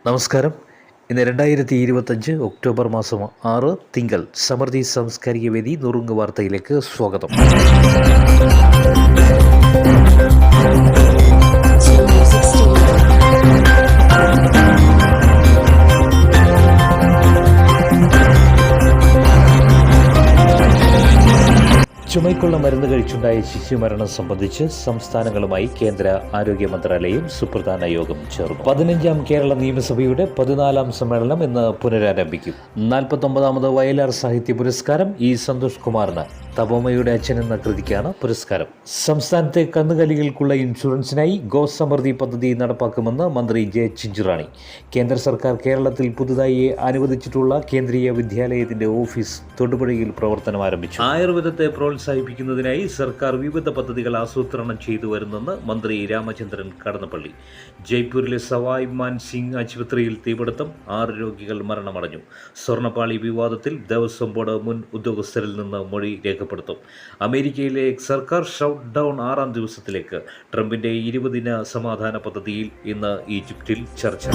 നമസ്കാരം. ഇന്ന് 2025 ഒക്ടോബർ മാസം 6 തിങ്കൾ. സമൃദ്ധി സാംസ്കാരിക വേദി നുറുങ്ങ് വാർത്തയിലേക്ക് സ്വാഗതം. ചുമയ്ക്കുള്ള മരുന്ന് കഴിച്ചുണ്ടായ ശിശുമരണം സംബന്ധിച്ച് സംസ്ഥാനങ്ങളുമായി കേന്ദ്ര ആരോഗ്യ മന്ത്രാലയം സുപ്രധാന യോഗം ചേർന്നു. 15ാം കേരള നിയമസഭയുടെ 14ാം സമ്മേളനം ഇന്ന് പുനരാരംഭിക്കും. 49ാമത് വയലാർ സാഹിത്യ പുരസ്കാരം സന്തോഷ് കുമാറിന്. തപോമയുടെ അച്ഛൻ എന്ന കൃതിക്കാണ് പുരസ്കാരം. സംസ്ഥാനത്തെ കന്നുകാലികൾക്കുള്ള ഇൻഷുറൻസിനായി ഗോസമൃദ്ധി പദ്ധതി നടപ്പാക്കുമെന്ന് മന്ത്രി ജെ ചിഞ്ചുറാണി. കേന്ദ്ര സർക്കാർ കേരളത്തിൽ പുതുതായി അനുവദിച്ചിട്ടുള്ള കേന്ദ്രീയ വിദ്യാലയത്തിന്റെ ഓഫീസ് തൊടുപുഴയിൽ പ്രവർത്തനം ആരംഭിച്ചു. ആയുർവേദത്തെ പ്രോത്സാഹിപ്പിക്കുന്നതിനായി സർക്കാർ വിവിധ പദ്ധതികൾ ആസൂത്രണം ചെയ്തു വരുന്നെന്ന് മന്ത്രി രാമചന്ദ്രൻ കടന്നപ്പള്ളി. ജയ്പൂരിലെ സവായ് മാൻ സിംഗ് ആശുപത്രിയിൽ തീപിടുത്തം, 6 രോഗികൾ മരണമടഞ്ഞു. സ്വർണ്ണപ്പാളി വിവാദത്തിൽ ദേവസ്വം ബോർഡ് മുൻ ഉദ്യോഗസ്ഥരിൽ നിന്ന് മൊഴി രേഖപ്പെടുത്തും. അമേരിക്കയിലെ സർക്കാർ ഷട്ട് ഡൗൺ 6ാം ദിവസത്തിലേക്ക്. ട്രംപിന്റെ 20 ദിന സമാധാന പദ്ധതിയിൽ ഇന്ന് ഈജിപ്തിൽ ചർച്ച.